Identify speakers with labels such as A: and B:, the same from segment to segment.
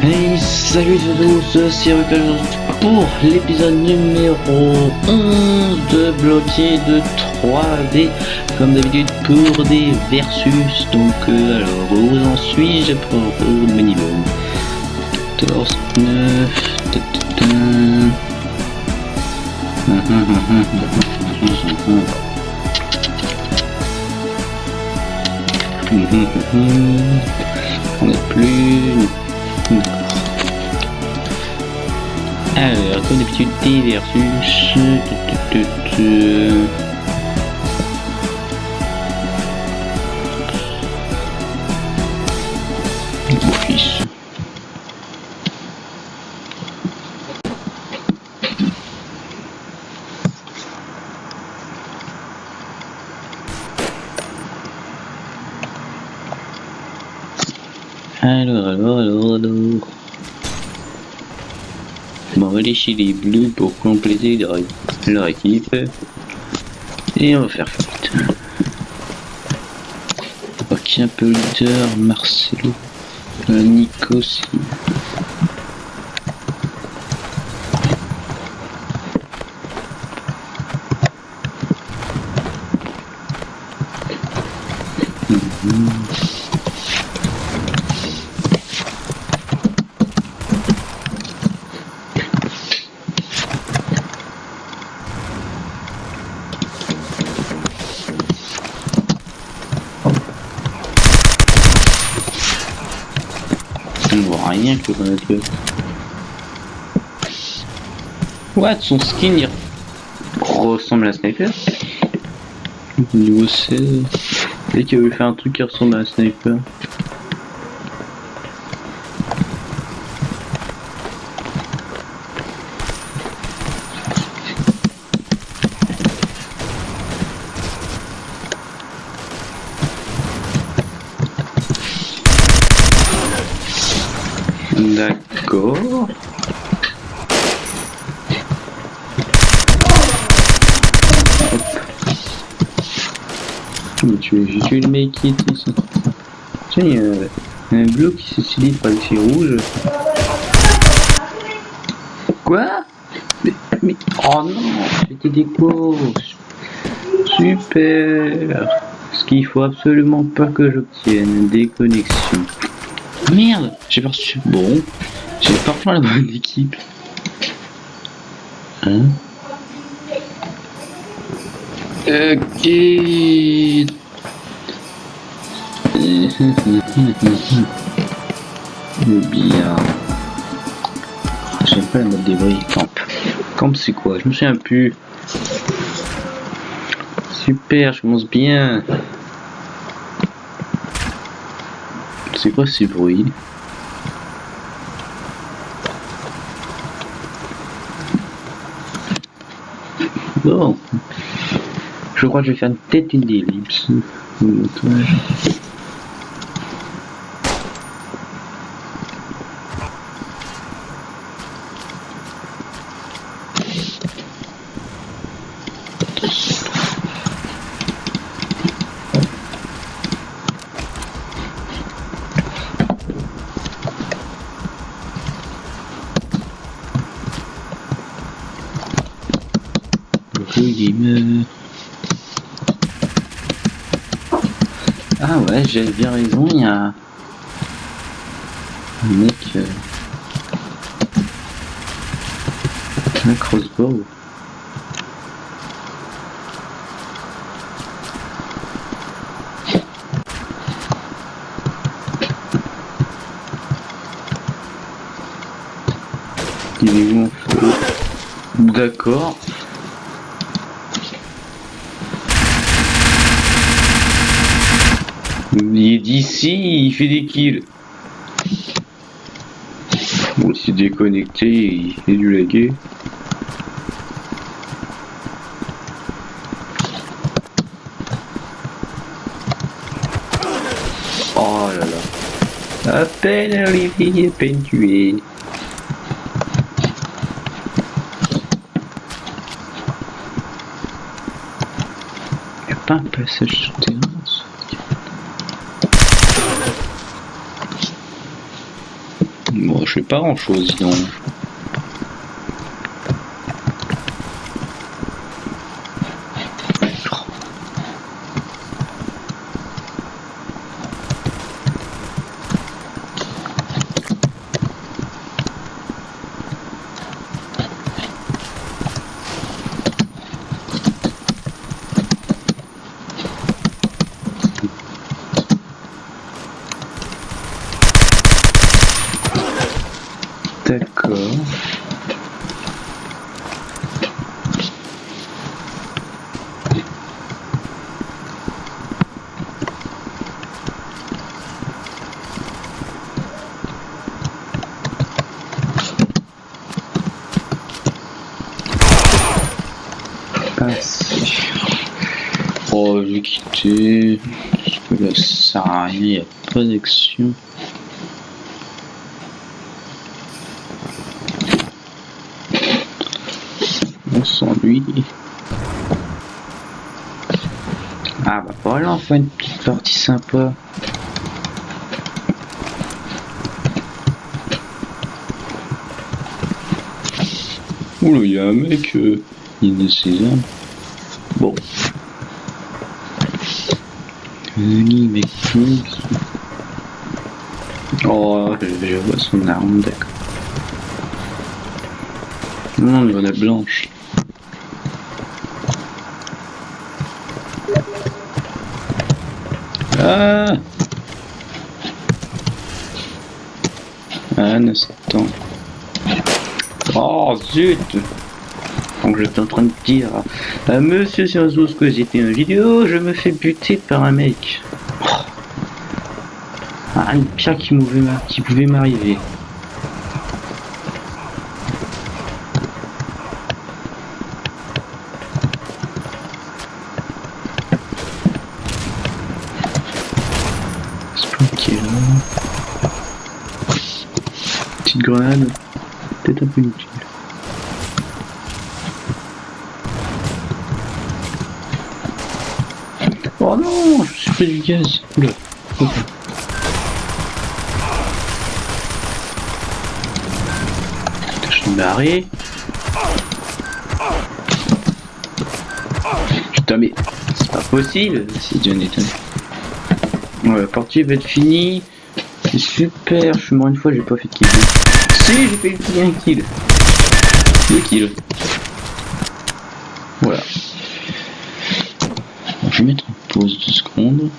A: Hey, salut à tous, c'est Ruka pour l'épisode numéro 11 de bloqué de 3D, comme d'habitude pour des versus. Donc, alors, où en suis-je pour le niveau 14, 9, on est plus. Alors, comme d'habitude, des versus. Office. Alors. Bon, on va laisser les bleus pour compléter leur équipe. Et on va faire fight. Ok, un peu leader, Marcelo, Nico aussi. On voit rien que dans notre gueule. What? Son skin il ressemble à Sniper? Niveau 16. Dès qu'il avait fait un truc qui ressemble à Sniper. D'accord. J'ai tué le mec qui était ici. Tiens, il y a un bleu qui se stylé par les fils rouges. Quoi? Mais oh non, c'était des pauses. Super. Ce qu'il faut absolument pas que j'obtienne, des connexions. Merde, j'ai perçu. Bon, j'ai pas rejoint la bonne équipe. Hein? Ok. Bien. J'aime pas la mode débris. Camp. Camp c'est quoi? Je me souviens plus. Super, je commence bien. C'est quoi ces bruits? Bon. Je crois que je vais faire une tête et des ellipses. Ah ouais, j'avais bien raison, il y a un mec un crossbow. Il est où en feu? D'accord. Il est d'ici, il fait des kills. Bon, il s'est déconnecté, il fait du laguer. Oh là là. À peine arrivé, à peine tué. pas un passage souterrain. Bon, je fais pas grand chose, sinon. D'accord. Ah si. Oh, j'ai quitté. Parce que là, ça sert à rien, il n'y a pas d'action. On s'ennuie. Ah bah voilà, enfin une petite partie sympa. Oula, il y a un mec, il est ses armes. Bon. Ni mec. Oh, je vois son arme, d'accord. Non, il en a blanche. Ah, un instant. Oh zut. Donc j'étais en train de dire Monsieur Sciences que j'étais en vidéo, je me fais buter par un mec. Oh. Ah, une pire qui pouvait m'arriver. Ok là. Petite grenade, peut-être un peu inutile. Oh non, je suis pris du gaz. Oula. Okay. Je suis barré. Putain mais c'est pas possible si Dieu n'est étonné. Ouais, la partie va être finie. C'est super, je suis mort une fois, j'ai pas fait de kill. Si, j'ai fait un kill. 2 kills. Voilà. Bon, je vais mettre en pause 2 secondes.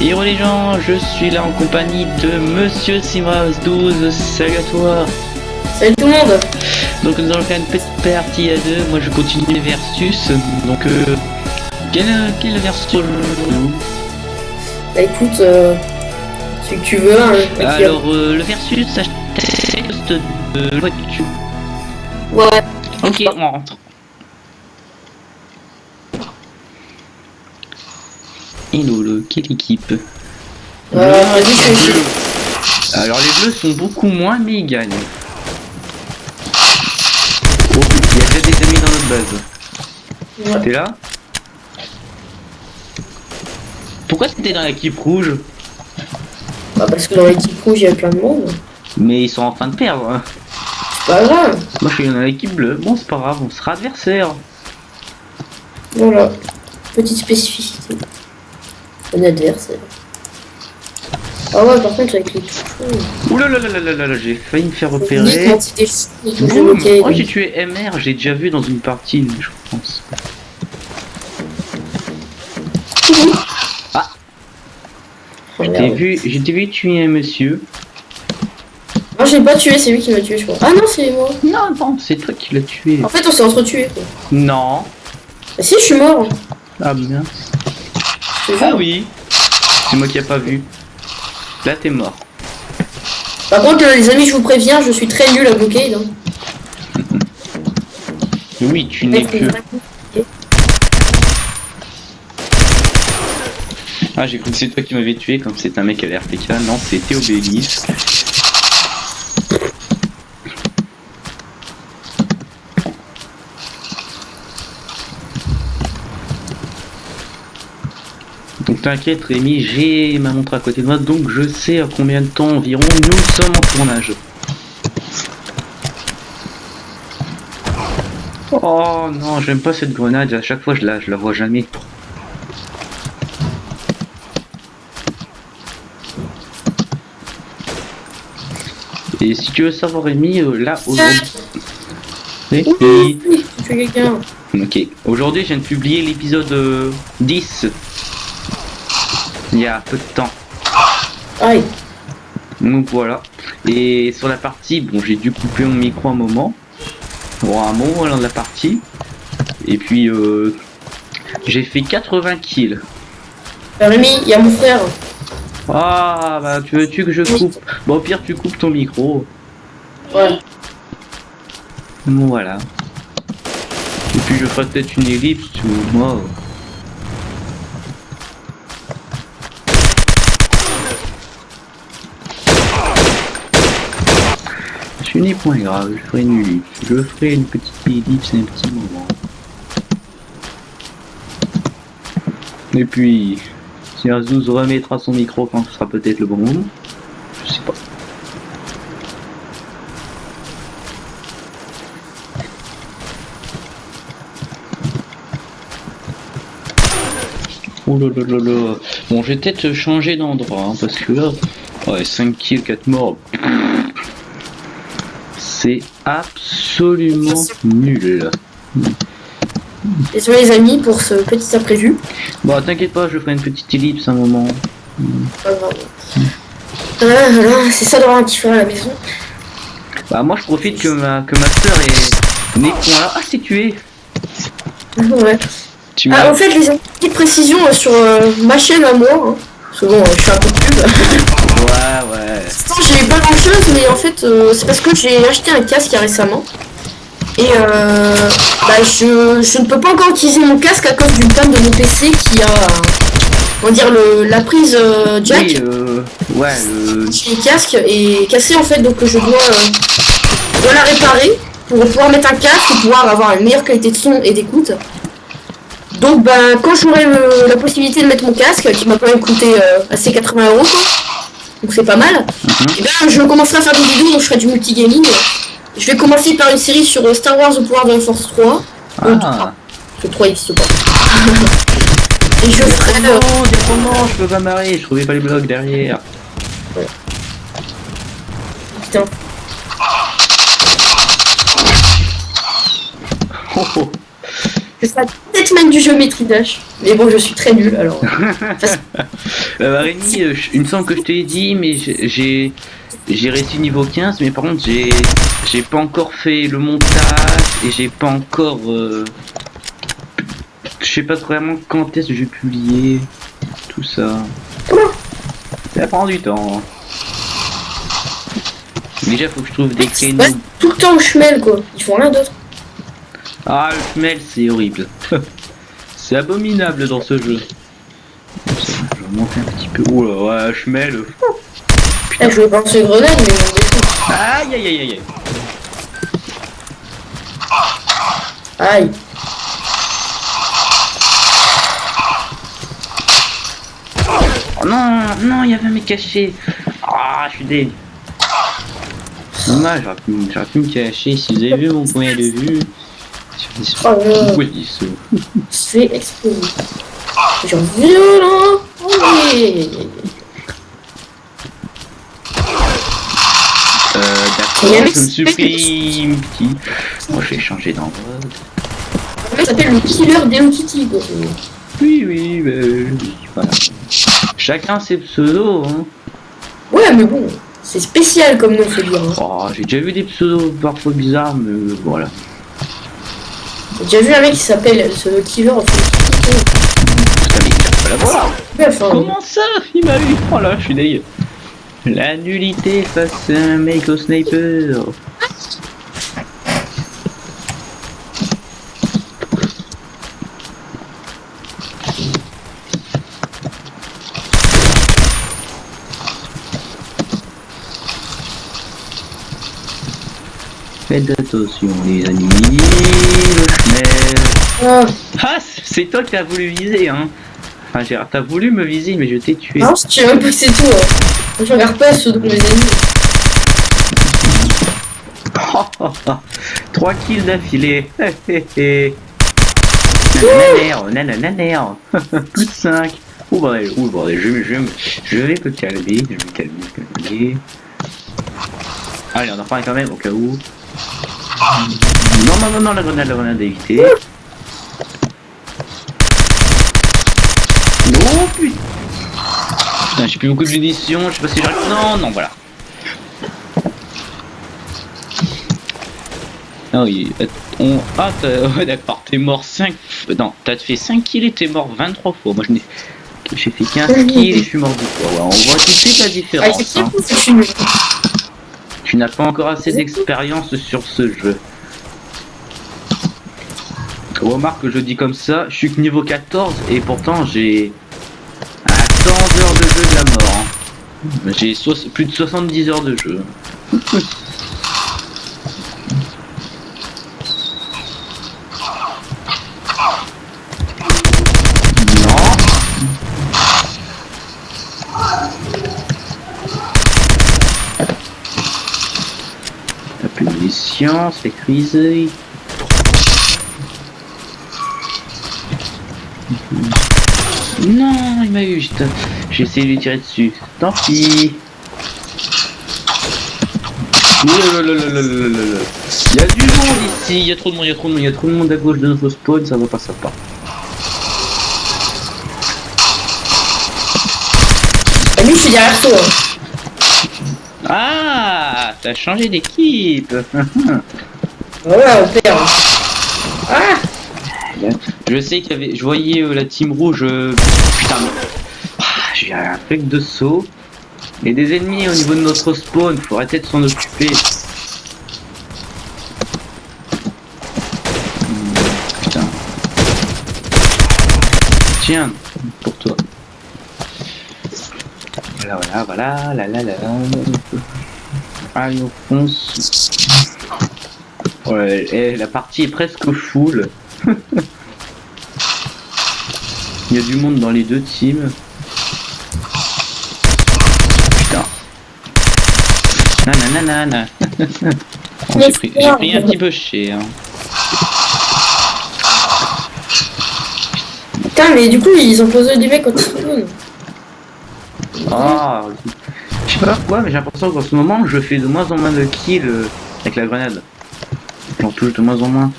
A: Et les gens, je suis là en compagnie de Monsieur Simraz12. Salut à toi.
B: Salut tout le monde.
A: Donc nous allons faire une petite partie à 2. Moi je continue les versus. Donc quel versus?
B: Bah écoute, celui que tu veux. Hein,
A: alors le versus, ça teste de voiture.
B: Ouais.
A: Ok, on rentre. Hello, quelle équipe?
B: Vas-y, je suis.
A: Alors les bleus sont beaucoup moins, mais ils gagnent. Oh, il y a déjà des amis dans notre base.
B: Ouais.
A: T'es là? Pourquoi t'étais dans l'équipe rouge?
B: Bah parce que dans l'équipe rouge il y a plein de monde.
A: Mais ils sont en train de perdre. Hein.
B: C'est pas grave.
A: Moi je suis dans l'équipe bleue. Bon, c'est pas grave, on sera adversaire.
B: Voilà. Petite spécificité. Un adversaire. Ah ouais, par contre avec les touches.
A: Ouh là là là là là là, j'ai failli me faire repérer.
B: Boum.
A: Oh, j'ai tué MR, j'ai déjà vu dans une partie, je pense. Ah, j'ai vu tuer un monsieur.
B: Moi j'ai pas tué, c'est lui qui m'a tué je crois. Ah non c'est moi.
A: Non, non, c'est toi qui l'as tué.
B: En fait on s'est entretués quoi.
A: Non.
B: Bah si je suis mort.
A: Ah mince. Ah oui. C'est moi qui a pas vu. Là t'es mort.
B: Par contre les amis je vous préviens, je suis très nul à bloquer. Donc.
A: Oui, tu n'es que... Ah, j'ai cru que c'est toi qui m'avais tué, comme c'est un mec à l'RTK. Non, c'était Obélis. Donc t'inquiète Rémi, j'ai ma montre à côté de moi, donc je sais à combien de temps environ nous sommes en tournage. Oh non, j'aime pas cette grenade, à chaque fois je la vois jamais. Et si tu veux savoir Rémi, là aujourd'hui...
B: Oui, tu fais quelqu'un.
A: Ok, aujourd'hui je viens de publier l'épisode 10. Il y a peu de temps.
B: Aïe.
A: Donc voilà. Et sur la partie, bon j'ai dû couper mon micro un moment. Bon un moment de la partie. Et puis j'ai fait 80 kills.
B: Rémi, il y a mon frère.
A: Ah bah veux-tu que je coupe? Bon au pire tu coupes ton micro.
B: Ouais.
A: Bon voilà. Et puis je ferai peut-être une ellipse ou moi. Ce n'est point grave, je ferai une ellipse. Je ferai une petite ellipse et un petit moment. Et puis, si Azouz remettra son micro quand ce sera peut-être le bon moment, je sais pas. Oh là là là là. Bon, je vais peut-être changer d'endroit, hein, parce que là, ouais, 5 kills, 4 morts. C'est absolument nul.
B: Désolé les amis pour ce petit imprévu.
A: Bon, t'inquiète pas, je ferai une petite ellipse un moment.
B: Pas grave. Voilà, c'est ça d'avoir un petit frère à la maison.
A: Bah, moi je profite que ma soeur est née point là. Ah, c'est tué.
B: Ouais.
A: Tu
B: Ah,
A: m'as.
B: en fait, les petites précisions sur ma chaîne à moi. Hein. Parce que bon, je fais un peu de pub.
A: Ouais, ouais.
B: Pourtant, j'ai pas grand chose, mais en fait, c'est parce que j'ai acheté un casque récemment. Et bah, je ne peux pas encore utiliser mon casque à cause d'une panne de mon PC qui a, on va dire, la prise jack.
A: Oui, ouais,
B: Chez les casques est cassée en fait, donc je dois la réparer pour pouvoir mettre un casque et pouvoir avoir une meilleure qualité de son et d'écoute. Donc bah, quand j'aurai la possibilité de mettre mon casque, qui m'a quand même coûté assez 80 euros, quoi, donc c'est pas mal, et ben, je commencerai à faire des vidéos où je ferai du multigaming. Je vais commencer par une série sur Star Wars The pouvoir de la Force 3.
A: Ah.
B: Le 3 existe pas. Et je ferai...
A: Non, je peux pas marrer, je trouvais pas les blocs derrière.
B: Putain.
A: Oh, oh.
B: Je serai peut-être même du géométrie dash. Mais bon, je suis très nul alors.
A: Rémi, il me semble que je t'ai dit, mais j'ai réussi niveau 15, mais par contre j'ai pas encore fait le montage et j'ai pas encore je sais pas vraiment quand est-ce que je vais publier tout ça. Ça prend du temps. Déjà faut que je trouve des créneaux.
B: Ouais, tout le temps au chemel quoi. Ils font rien d'autre.
A: Ah, le chmel c'est horrible. C'est abominable dans ce jeu. Je vais monter un petit peu. Oula, ouais, chmel.
B: Putain, je vais penser grenade, mais on défoule.
A: Aïe aïe aïe aïe.
B: Aïe.
A: Oh non, non, il y avait un mec caché. Ah, je suis dé. Dommage, j'aurais pu me cacher. Si vous avez vu mon point de vue.
B: Oh non.
A: Oui, c'est...
B: Se fait exploser. Genre violent. Oui.
A: D'accord, je me suis pris une petite. Moi, je vais changer d'endroit.
B: Ça s'appelle le killer d'Hello Kitty quoi.
A: Oui, oui, voilà. Chacun ses pseudos, hein.
B: Ouais, mais bon, c'est spécial comme nom, faut dire. Hein.
A: Oh, j'ai déjà vu des pseudos parfois bizarres, mais voilà.
B: J'ai déjà vu un mec qui s'appelle ce killer en fait.
A: Putain, mais il pas la voir.
B: Ouais, enfin,
A: Comment ça? Il m'a eu. Oh là, je suis dégueu. La nullité face à un mec au sniper. Faites attention les amis, le chmel. Ah, c'est toi qui as voulu viser, hein. Enfin, Gérard, t'as voulu me viser, mais je t'ai tué.
B: non, je sais même pas que c'est tout. Hein. Je regarde pas ceux de mes amis.
A: 3 kills d'affilée. Nananère. Plus de 5. Oh bordel, je vais me calmer. Allez, on en reprend quand même au cas où. Non, la grenade à éviter. Non, putain, j'ai plus beaucoup de munitions, je sais pas si j'arrive. Non, voilà. Ah oui, ouais, d'accord, t'es mort 5. Non, t'as fait 5 kills et t'es mort 23 fois. Moi j'ai fait 15 kills et je suis mort 10 fois. Ouais, on voit tout de suite la différence. Hein. Tu n'as pas encore assez d'expérience sur ce jeu. Remarque que je dis comme ça, je suis que niveau 14 et pourtant j'ai 100 heures de jeu de la mort. Hein. J'ai plus de 70 heures de jeu. Sécurisé. Non, il m'a eu. J'ai essayé de lui tirer dessus. Tant pis. Il y a du monde ici. Il y a trop de monde à gauche de notre spawn. Ça va pas.
B: Lui, je suis derrière toi.
A: Ah, t'as changé d'équipe.
B: Ouais, on perd. Ah,
A: je sais qu'il y avait, je voyais la team rouge. Putain, j'ai un truc de saut. Et des ennemis au niveau de notre spawn. Faut arrêter de s'en occuper. Putain. Tiens, pour toi. Voilà. Allez, on fonce. Ouais, la partie est presque full. Il y a du monde dans les deux teams. Putain. Nanana. J'ai pris un petit peu cher.
B: Putain, mais du coup, ils ont posé du mec au spawn.
A: Ah, je sais pas pourquoi, mais j'ai l'impression qu'en ce moment, je fais de moins en moins de kills avec la grenade. J'en touche de moins en moins.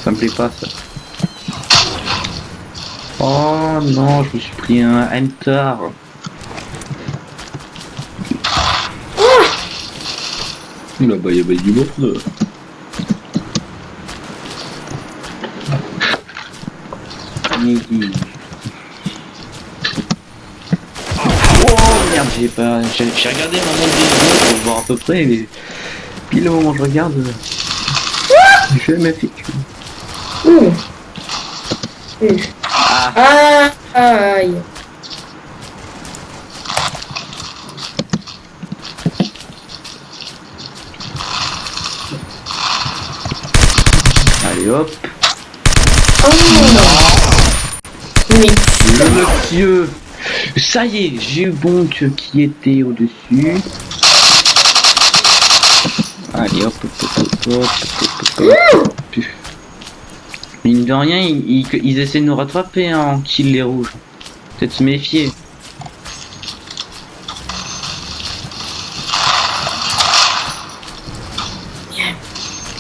A: Ça me plaît pas, ça. Oh non, je me suis pris un Hunter. Là-bas, il y a du monde. Merde, j'ai regardé ma montre vidéo pour voir à peu près, mais pile au moment où je regarde, j'ai jamais fait que.
B: Aïe.
A: Allez hop.
B: Oh non. Oui.
A: Le Dieu. Ça y est, j'ai eu Bonk qui était au-dessus. Allez hop. Mine de rien, ils essaient de nous rattraper hein, en kill les rouges. Peut-être se méfier.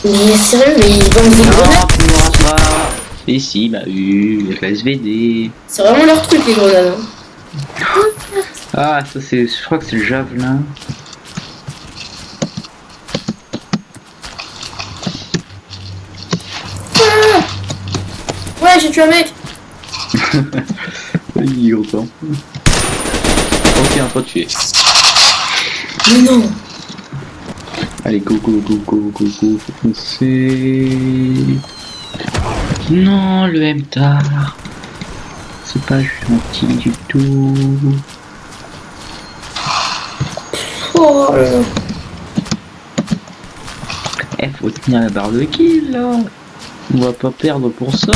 B: Mais sérieux, mais ils vendent des grenades.
A: Non, tu m'auras pas. Et si, bah oui, avec la SVD.
B: C'est vraiment leur truc, les grenades. Hein.
A: Ah, ça c'est. Je crois que c'est le javelin.
B: Ouais, j'ai tué un mec.
A: Il est content. Ok, un fois tué.
B: Mais non.
A: Allez, go, faut foncer. Non, le M-Tar. C'est pas gentil du tout.
B: Oh là là.
A: Faut tenir la barre de kill là. On va pas perdre pour ça.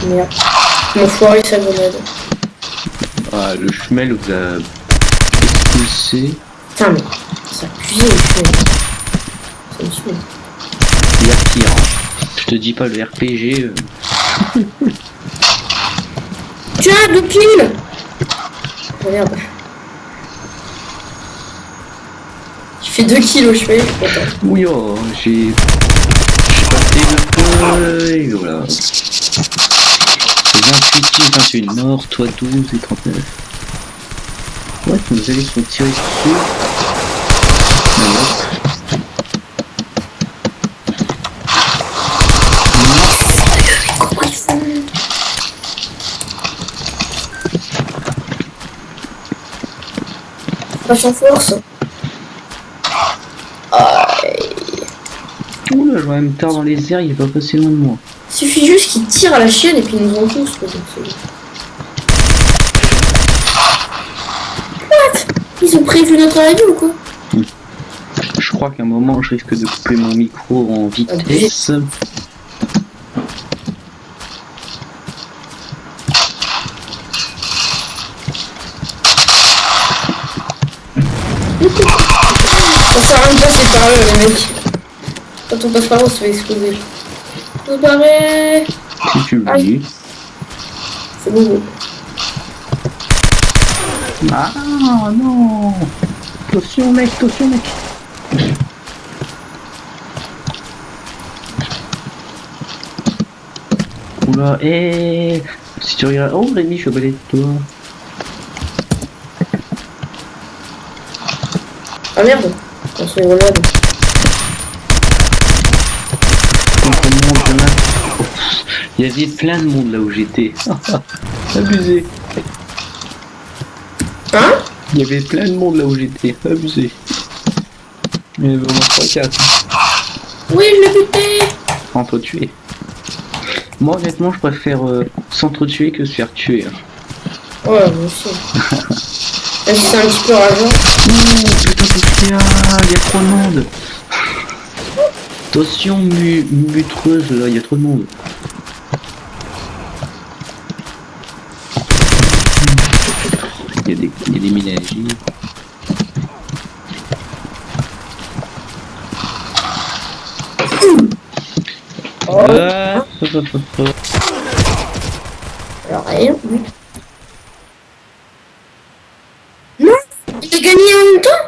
B: Merde. Mon foiré sa grenade.
A: Ah, le chemel vous a expulsé.
B: Putain, mais ça pue le chemel. Ça me saoule.
A: Il y a pire. Hein. Je te dis pas, le RPG.
B: Tiens, 2 kills. Oh merde. Tu fais 2 kills au chemel, je suis content.
A: Oui, oh, j'ai passé le feu et voilà. 28 kills, 21 morts, toi 12 et 39. Ouais, nos alliés sont tirés dessus.
B: Pas en force.
A: Oula, je vois même tard dans les airs, il est pas passé loin de moi.
B: Il suffit juste qu'ils tirent à la chienne et puis ils nous en tous. Quoi, what? Ils ont prévu notre arrivée ou quoi?
A: Je crois qu'à un moment, je risque de couper mon micro en vitesse.
B: Ça sert à rien de passer par là, les mecs. Quand on passe par là, on se fait exploser. On se barrer.
A: Si tu le dis.
B: C'est bon.
A: Ah non. Attention mec, attention mec. Oula, si tu regardes... Oh Rémi, je suis à côté de toi.
B: Ah merde. On se fait grenade.
A: Il y avait plein de monde là où j'étais. Abusé.
B: Hein?
A: Il y avait plein de monde là où j'étais. Abusé. Mais bon, 3-4.
B: Oui, je l'ai buté.
A: S'entretuer. Moi honnêtement je préfère s'entretuer que se faire tuer.
B: Ouais, moi aussi. Même si c'est un petit peu rageant.
A: Putain il y a trop de monde. Attention mutreuse là, il y a trop de monde. Il y a des ménages.
B: Alors rien. Non, il a gagné en même temps.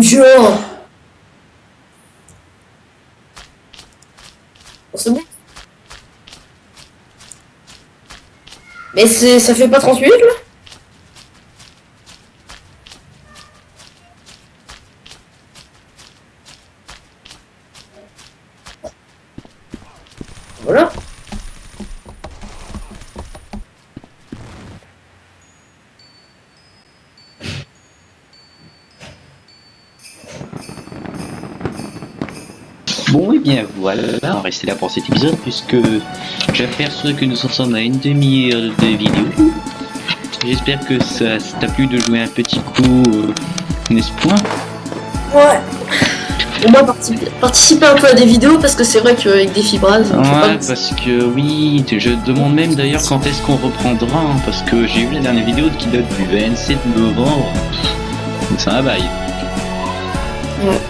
B: Genre. C'est bon. Mais ça fait pas 30 minutes là? Voilà.
A: Bon et bien voilà, on va rester là pour cet épisode puisque j'aperçois que nous en sommes à une demi-heure de vidéo. J'espère que ça t'a plu de jouer un petit coup, n'est-ce point?
B: Ouais. Au moins participer un peu à des vidéos parce que c'est vrai qu'avec des fibrases.
A: Ouais, parce que oui, je demande même d'ailleurs quand est-ce qu'on reprendra, hein, parce que j'ai vu la dernière vidéo qui date du 27 novembre. C'est un bail.
B: Ouais.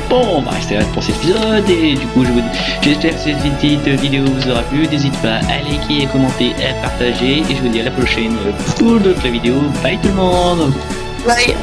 A: Bon, on va rester là pour cet épisode et du coup j'espère que cette petite vidéo vous aura plu. N'hésite pas à liker, à commenter, à partager et je vous dis à la prochaine pour d'autres vidéos. Bye tout le monde.
B: Bye.